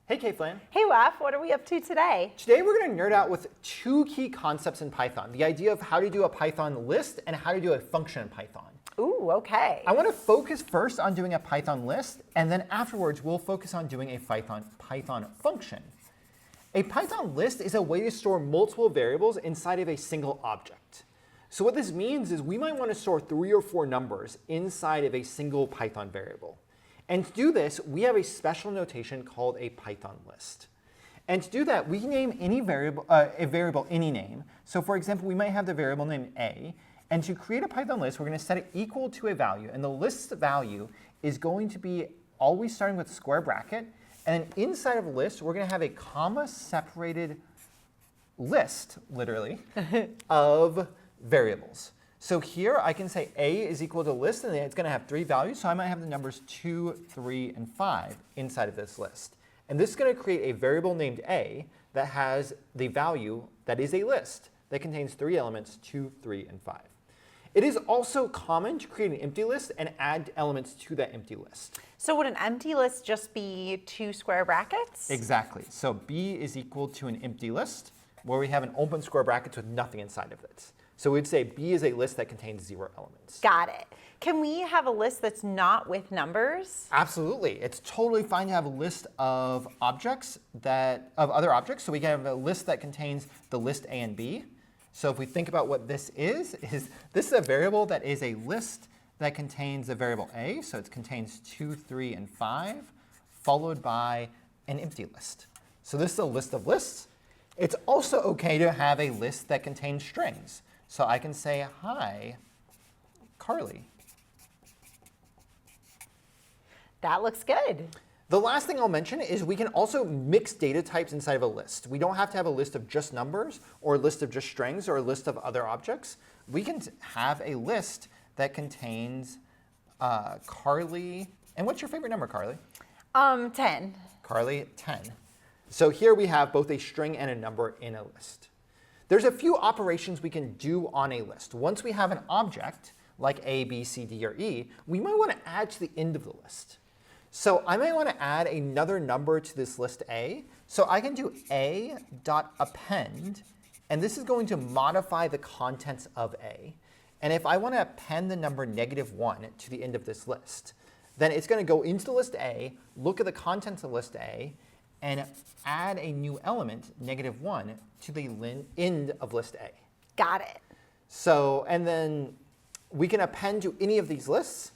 Hey, K-Flan. Hey, Waf, what are we up to today? Today we're going to nerd out with two key concepts in Python. The idea of how to do a Python list and how to do a function in Python. Ooh, okay. I want to focus first on doing a Python list, and then afterwards we'll focus on doing a Python function. A Python list is a way to store multiple variables inside of a single object. So what this means is we might want to store 3 or 4 numbers inside of a single Python variable. And to do this, we have a special notation called a Python list. And to do that, we can name any variable, a variable any name. So for example, we might have the variable named a. And to create a Python list, we're going to set it equal to a value. And the list's value is going to be always starting with a square bracket. And then inside of a list, we're going to have a comma-separated list, literally, of variables. So here I can say a is equal to list, and it's going to have 3 values. So I might have the numbers 2, 3, and 5 inside of this list. And this is going to create a variable named a that has the value that is a list that contains 3 elements, 2, 3, and 5. It is also common to create an empty list and add elements to that empty list. So would an empty list just be 2 square brackets? Exactly. So b is equal to an empty list where we have an open square brackets with nothing inside of it. So we'd say b is a list that contains 0 elements. Got it. Can we have a list that's not with numbers? Absolutely. It's totally fine to have a list of objects of other objects. So we can have a list that contains the list a and b. So if we think about what this is this is a variable that is a list that contains a variable a. So it contains 2, 3, and 5, followed by an empty list. So this is a list of lists. It's also OK to have a list that contains strings. So I can say, hi, Carly. That looks good. The last thing I'll mention is we can also mix data types inside of a list. We don't have to have a list of just numbers or a list of just strings or a list of other objects. We can have a list that contains Carly. And what's your favorite number, Carly? 10. Carly, 10. So here we have both a string and a number in a list. There's a few operations we can do on a list. Once we have an object, like A, B, C, D, or E, we might want to add to the end of the list. So I might want to add another number to this list A. So I can do a.append, and this is going to modify the contents of A. And if I want to append the number -1 to the end of this list, then it's going to go into the list A, look at the contents of list A, and add a new element, -1, to the end of list A. Got it. So, and then we can append to any of these lists.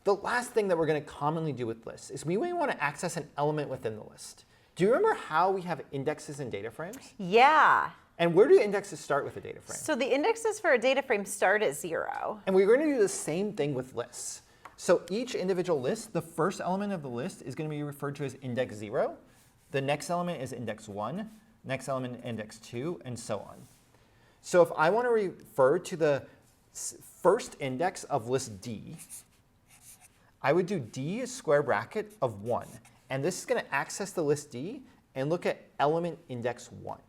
The last thing that we're going to commonly do with lists is we may want to access an element within the list. Do you remember how we have indexes and data frames? Yeah. And where do indexes start with a data frame? So the indexes for a data frame start at 0. And we're going to do the same thing with lists. So each individual list, the first element of the list is going to be referred to as index 0. The next element is index 1, next element index 2, and so on. So if I want to refer to the first index of list D, I would do D square bracket of 1. And this is going to access the list D and look at element index 1.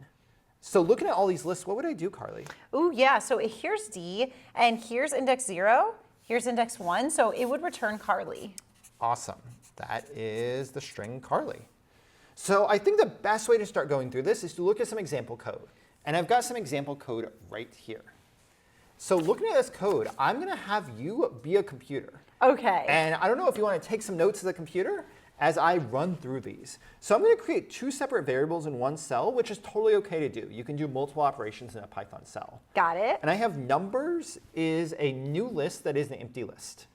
So looking at all these lists, what would I do, Carly? Ooh, yeah. So here's D, and here's index 0, here's index 1. So it would return Carly. Awesome. That is the string Carly. So I think the best way to start going through this is to look at some example code. And I've got some example code right here. So looking at this code, I'm going to have you be a computer. OK. And I don't know if you want to take some notes as a computer as I run through these. So I'm going to create 2 separate variables in one cell, which is totally OK to do. You can do multiple operations in a Python cell. Got it. And I have numbers is a new list that is an empty list.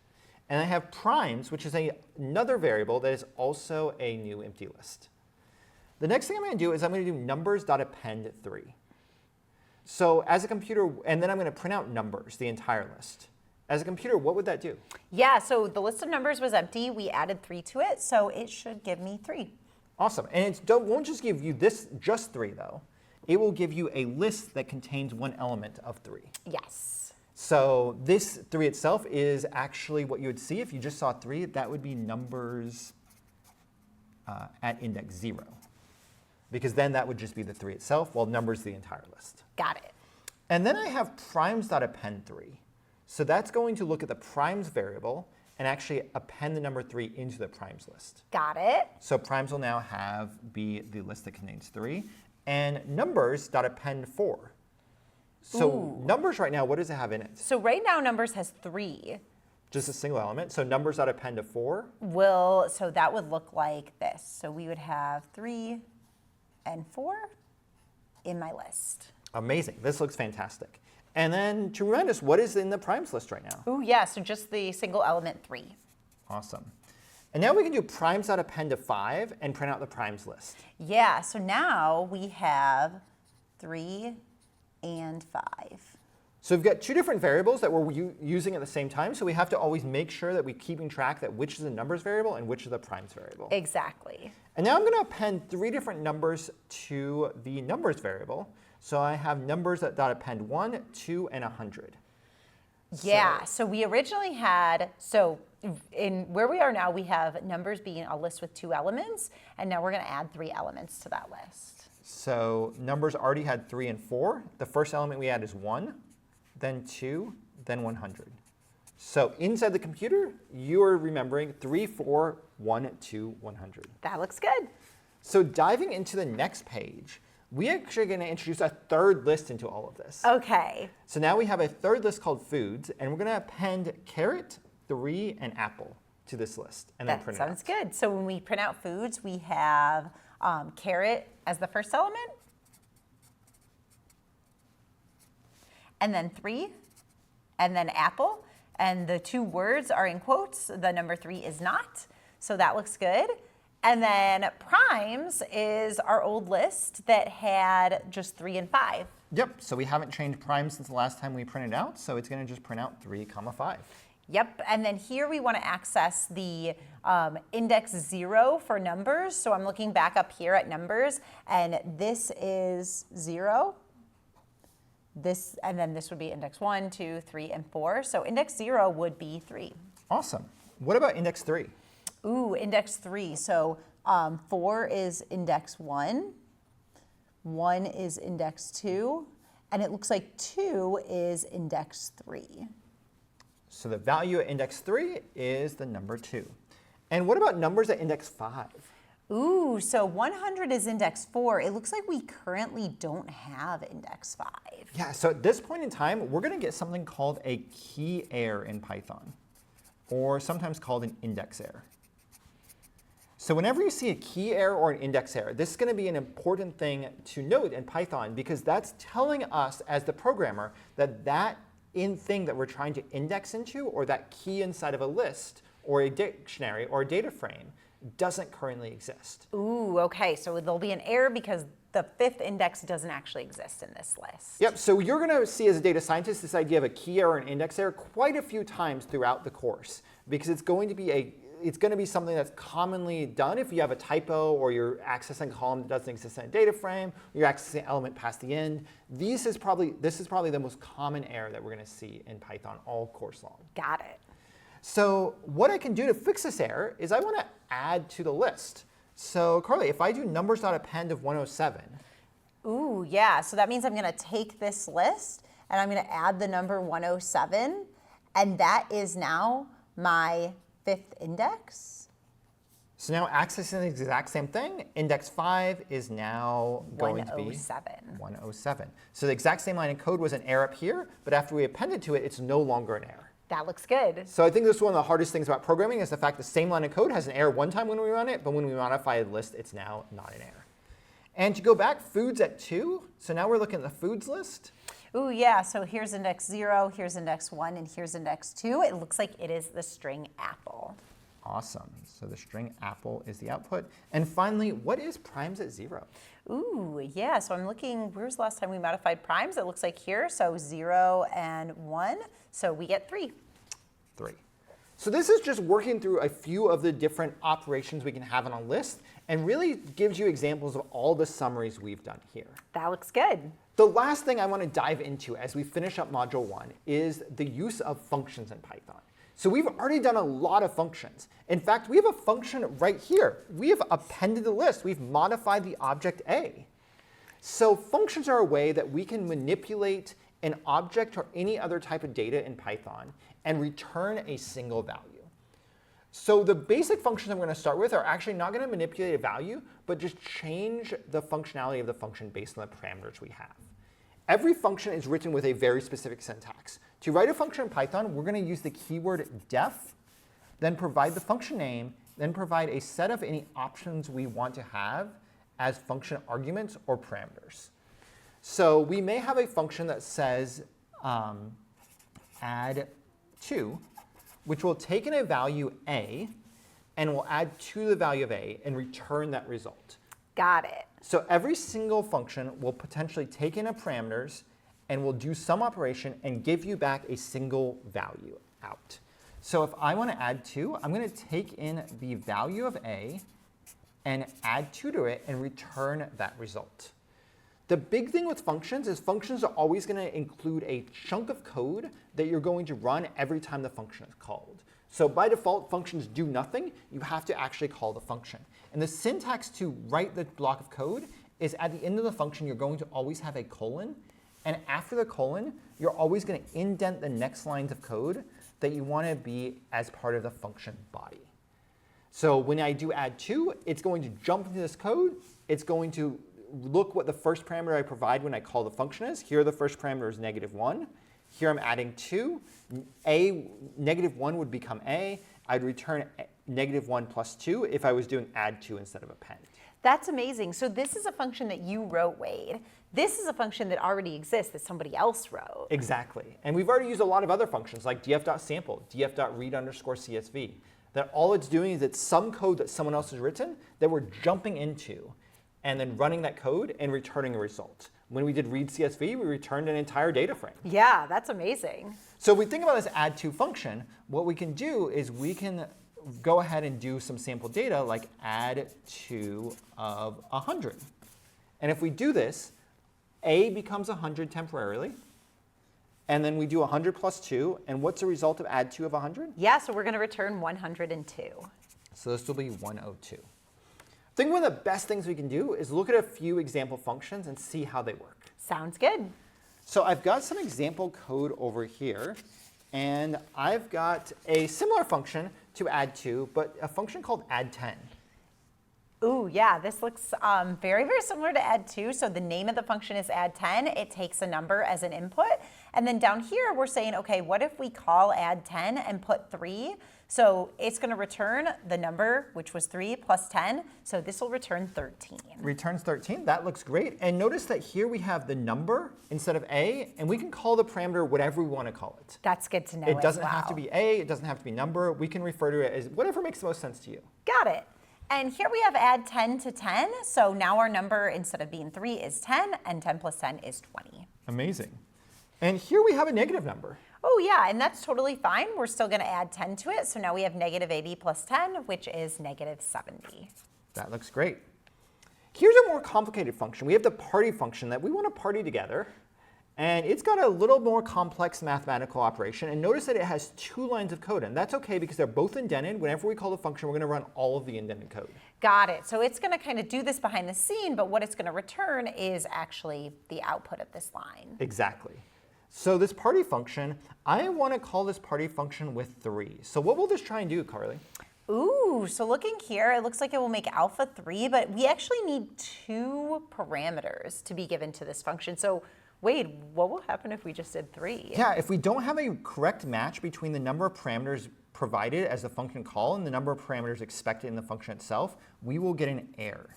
And I have primes, which is another variable that is also a new empty list. The next thing I'm going to do is I'm going to do numbers.append 3. So as a computer, and then I'm going to print out numbers, the entire list. As a computer, what would that do? Yeah, so the list of numbers was empty. We added 3 to it, so it should give me 3. Awesome. And it won't just give you this just 3, though. It will give you a list that contains one element of 3. Yes. So this 3 itself is actually what you would see if you just saw 3. That would be numbers at index 0. Because then that would just be the 3 itself, while numbers the entire list. Got it. And then I have primes.append 3. So that's going to look at the primes variable and actually append the number 3 into the primes list. Got it. So primes will now be the list that contains 3, and numbers.append 4. So numbers right now, what does it have in it? So right now numbers has 3. Just a single element. So numbers.append to 4. So that would look like this. So we would have 3 and 4 in my list. Amazing. This looks fantastic. And then to remind us, what is in the primes list right now? Ooh, yeah, so just the single element 3. Awesome. And now we can do primes.append to 5 and print out the primes list. Yeah, so now we have 3 and 5. So we've got 2 different variables that we're using at the same time, so we have to always make sure that we're keeping track that which is the numbers variable and which is the primes variable. Exactly. And now I'm going to append 3 different numbers to the numbers variable. So I have numbers.append 1, 2, and 100. Yeah, so we originally had, in where we are now, we have numbers being a list with 2 elements, and now we're going to add 3 elements to that list. So numbers already had 3 and 4. The first element we add is 1, then 2, then 100. So inside the computer, you are remembering 3, 4, 1, 2, 100. That looks good. So diving into the next page, we actually are going to introduce a third list into all of this. Okay. So now we have a third list called foods, and we're going to append carrot, 3, and apple to this list, and then print it out. That sounds good. So when we print out foods, we have carrot as the first element, and then 3, and then apple, and the 2 words are in quotes. The number 3 is not, so that looks good. And then primes is our old list that had just 3 and 5. Yep, so we haven't changed primes since the last time we printed out, so it's going to just print out 3, 5. Yep, and then here we want to access the index 0 for numbers. So I'm looking back up here at numbers, and this is 0. And then this would be index 1, 2, 3, and 4. So index 0 would be 3. Awesome. What about index 3? Ooh, index 3. So 4 is index 1, 1 is index 2, and it looks like 2 is index 3. So the value at index 3 is the number 2. And what about numbers at index 5? Ooh, so 100 is index 4. It looks like we currently don't have index 5. Yeah, so at this point in time, we're going to get something called a key error in Python, or sometimes called an index error. So whenever you see a key error or an index error, this is going to be an important thing to note in Python, because that's telling us as the programmer that that thing that we're trying to index into, or that key inside of a list or a dictionary or a data frame, doesn't currently exist. Ooh, okay, so there'll be an error because the 5th index doesn't actually exist in this list. Yep, so you're going to see as a data scientist this idea of a key error and index error quite a few times throughout the course, because it's going to be something that's commonly done if you have a typo, or you're accessing a column that doesn't exist in a data frame, or you're accessing an element past the end. This is probably the most common error that we're going to see in Python all course long. Got it. So what I can do to fix this error is I want to add to the list. So Karle, if I do numbers.append of 107. Ooh, yeah, so that means I'm going to take this list and I'm going to add the number 107, and that is now my 5th index. So now accessing the exact same thing, index 5 is now going to be 107. So the exact same line of code was an error up here, but after we appended to it, it's no longer an error. That looks good. So I think this is one of the hardest things about programming, is the fact the same line of code has an error one time when we run it, but when we modify a list, it's now not an error. And to go back, foods at 2. So now we're looking at the foods list. Ooh, yeah, so here's index 0, here's index 1, and here's index 2. It looks like it is the string apple. Awesome. So the string apple is the output. And finally, what is primes at 0? Ooh, yeah, so I'm looking, where's the last time we modified primes? It looks like here, so 0 and 1, so we get 3. 3. So this is just working through a few of the different operations we can have on a list, and really gives you examples of all the summaries we've done here. That looks good. The last thing I want to dive into as we finish up Module 1 is the use of functions in Python. So we've already done a lot of functions. In fact, we have a function right here. We have appended the list. We've modified the object A. So functions are a way that we can manipulate an object or any other type of data in Python and return a single value. So the basic functions I'm going to start with are actually not going to manipulate a value, but just change the functionality of the function based on the parameters we have. Every function is written with a very specific syntax. To write a function in Python, we're going to use the keyword def, then provide the function name, then provide a set of any options we want to have as function arguments or parameters. So we may have a function that says add 2, which will take in a value a, and will add to the value of a and return that result. Got it. So every single function will potentially take in a parameters and will do some operation and give you back a single value out. So if I want to add 2, I'm going to take in the value of a and add 2 to it and return that result. The big thing with functions is functions are always going to include a chunk of code that you're going to run every time the function is called. So by default, functions do nothing. You have to actually call the function. And the syntax to write the block of code is at the end of the function, you're going to always have a colon. And after the colon, you're always going to indent the next lines of code that you want to be as part of the function body. So when I do add 2, it's going to jump into this code. It's going to look what the first parameter I provide when I call the function is. Here the first parameter is -1. Here I'm adding 2. -1 would become a. I'd return -1 plus 2 if I was doing add 2 instead of append. That's amazing. So this is a function that you wrote, Wade. This is a function that already exists that somebody else wrote. Exactly. And we've already used a lot of other functions like df.sample, df.read_csv. That all it's doing is it's some code that someone else has written that we're jumping into and then running that code and returning a result. When we did read CSV, we returned an entire data frame. Yeah, that's amazing. So if we think about this add to function, what we can do is we can go ahead and do some sample data like add 2 of 100. And if we do this, a becomes 100 temporarily. And then we do 100 plus 2. And what's the result of add 2 of 100? Yeah, so we're going to return 102. So this will be 102. I think one of the best things we can do is look at a few example functions and see how they work. Sounds good. So I've got some example code over here. And I've got a similar function to add 2, but a function called add 10. Ooh, yeah, this looks very, very similar to add 2. So the name of the function is add 10. It takes a number as an input. And then down here, we're saying, OK, what if we call add 10 and put 3? So it's going to return the number, which was 3 plus 10. So this will return 13. Returns 13. That looks great. And notice that here we have the number instead of a, and we can call the parameter whatever we want to call it. That's good to know. It doesn't as well. have to be a. It doesn't have to be number. We can refer to it as whatever makes the most sense to you. Got it. And here we have add 10 to 10. So now our number, instead of being 3, is 10, and 10 plus 10 is 20. Amazing. And here we have a negative number. Oh, yeah, and that's totally fine. We're still going to add 10 to it. So now we have -80 plus 10, which is -70. That looks great. Here's a more complicated function. We have the party function that we want to party together. And it's got a little more complex mathematical operation. And notice that it has 2 lines of code. And that's OK because they're both indented. Whenever we call the function, we're going to run all of the indented code. Got it. So it's going to kind of do this behind the scene, but what it's going to return is actually the output of this line. Exactly. So this party function, I want to call this party function with 3. So what will this try and do, Carly? Ooh, so looking here, it looks like it will make alpha 3, but we actually need 2 parameters to be given to this function. So Wade, what will happen if we just did 3? Yeah, if we don't have a correct match between the number of parameters provided as the function call and the number of parameters expected in the function itself, we will get an error.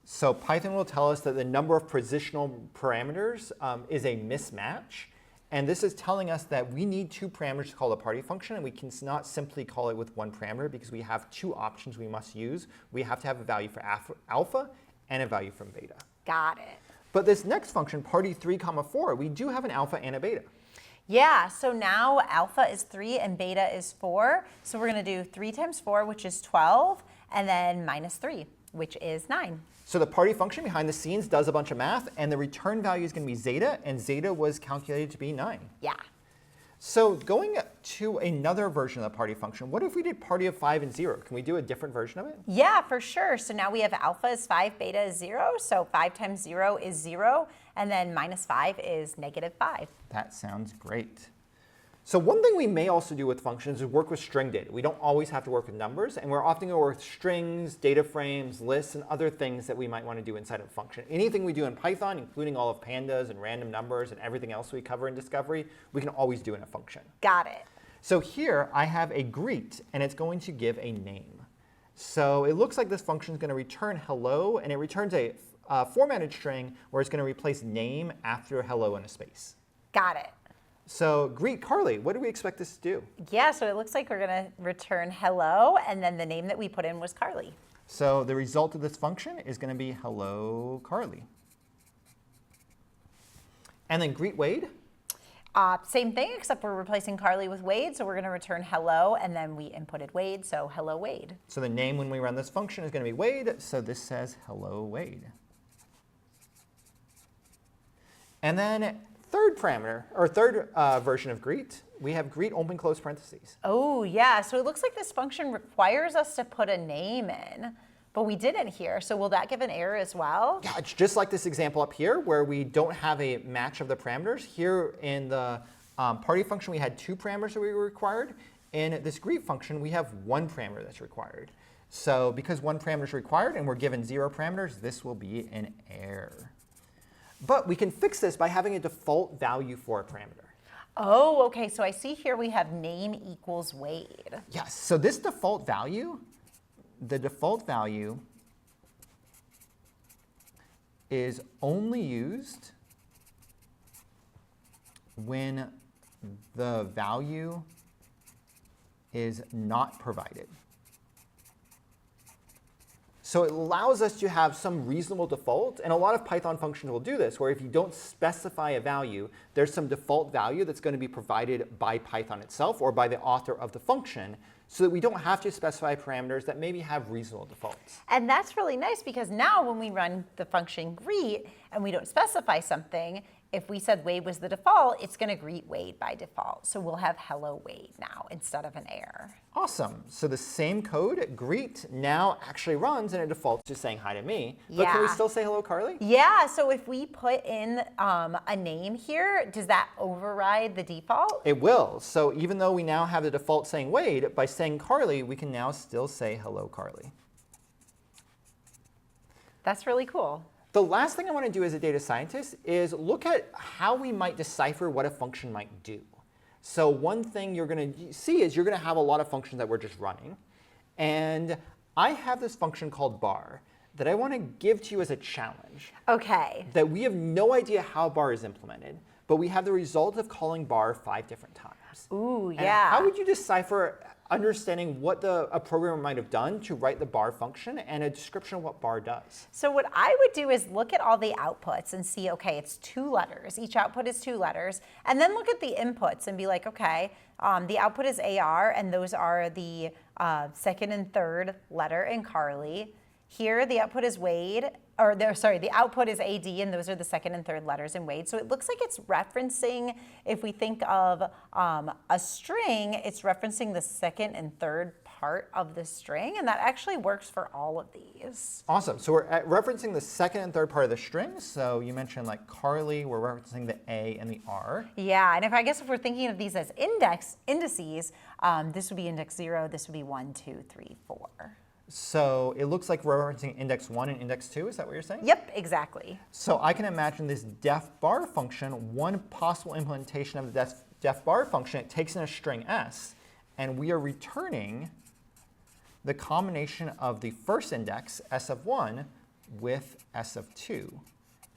So Python will tell us that the number of positional parameters is a mismatch. And this is telling us that we need 2 parameters to call the party function, and we cannot simply call it with 1 parameter because we have 2 options we must use. We have to have a value for alpha and a value from beta. Got it. But this next function, party 3, 4, we do have an alpha and a beta. Yeah, so now alpha is 3 and beta is 4. So we're going to do 3 times 4, which is 12, and then minus 3, which is 9. So the party function behind the scenes does a bunch of math, and the return value is going to be zeta, and zeta was calculated to be 9. Yeah. So going to another version of the party function, what if we did party of 5 and 0? Can we do a different version of it? Yeah, for sure. So now we have alpha is 5, beta is 0. So 5 times 0 is 0, and then minus 5 is -5. That sounds great. So one thing we may also do with functions is work with string data. We don't always have to work with numbers, and we're often going to work with strings, data frames, lists, and other things that we might want to do inside of a function. Anything we do in Python, including all of pandas and random numbers and everything else we cover in Discovery, we can always do in a function. Got it. So here I have a greet, and it's going to give a name. So it looks like this function is going to return hello, and it returns a formatted string where it's going to replace name after hello in a space. Got it. So greet Karle, what do we expect this to do? Yeah, so it looks like we're going to return hello, and then the name that we put in was Karle. So the result of this function is going to be hello Karle. And then greet Wade. Same thing, except we're replacing Karle with Wade, so we're going to return hello, and then we inputted Wade, so hello Wade. So the name when we run this function is going to be Wade, so this says hello Wade. And then third parameter, or third version of greet, we have greet open close parentheses. Oh, yeah. So it looks like this function requires us to put a name in, but we didn't here. So will that give an error as well? Yeah, it's just like this example up here where we don't have a match of the parameters. Here in the party function, we had 2 parameters that we were required. In this greet function, we have 1 parameter that's required. So because 1 parameter is required and we're given 0 parameters, this will be an error. But we can fix this by having a default value for a parameter. Oh, okay. So I see here we have name equals Wade. Yes, so this default value, the default value is only used when the value is not provided. So it allows us to have some reasonable default, and a lot of Python functions will do this, where if you don't specify a value, there's some default value that's going to be provided by Python itself or by the author of the function, so that we don't have to specify parameters that maybe have reasonable defaults. And that's really nice because now when we run the function greet and we don't specify something, if we said Wade was the default, it's going to greet Wade by default. So we'll have hello Wade now instead of an error. Awesome. So the same code, greet, now actually runs and it defaults to saying hi to me. But Yeah. can we still say hello, Karle? Yeah, so if we put in a name here, does that override the default? It will. So even though we now have the default saying Wade, by saying Karle, we can now still say hello, Karle. That's really cool. The last thing I want to do as a data scientist is look at how we might decipher what a function might do. So one thing you're going to see is you're going to have a lot of functions that we're just running. And I have this function called bar that I want to give to you as a challenge. Okay. That we have no idea how bar is implemented, but we have the result of calling bar 5 different times. Ooh, And yeah. how would you decipher understanding what a programmer might have done to write the bar function and a description of what bar does? So what I would do is look at all the outputs and see, okay, it's 2 letters. Each output is 2 letters. And then look at the inputs and be like, okay, the output is AR, and those are the second and third letter in Karle. Here, the output is Wade, or the output is AD, and those are the second and third letters in Wade. So it looks like it's referencing, if we think of a string, it's referencing the second and third part of the string, and that actually works for all of these. Awesome. So we're referencing the second and third part of the string. So you mentioned like Karle, we're referencing the A and the R. Yeah, and if we're thinking of these as indices, this would be index 0, this would be 1, 2, 3, 4. So it looks like we're referencing index 1 and index 2. Is that what you're saying? Yep, exactly. So I can imagine this def bar function, one possible implementation of the def bar function, it takes in a string s, and we are returning the combination of the first index, s of 1, with s of 2.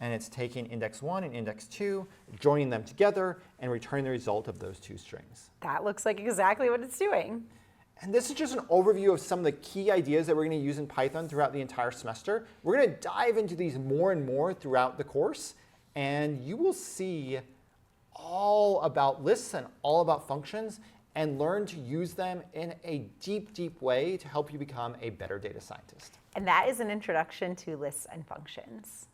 And it's taking index 1 and index 2, joining them together, and returning the result of those 2 strings. That looks like exactly what it's doing. And this is just an overview of some of the key ideas that we're going to use in Python throughout the entire semester. We're going to dive into these more and more throughout the course, and you will see all about lists and all about functions and learn to use them in a deep, deep way to help you become a better data scientist. And that is an introduction to lists and functions.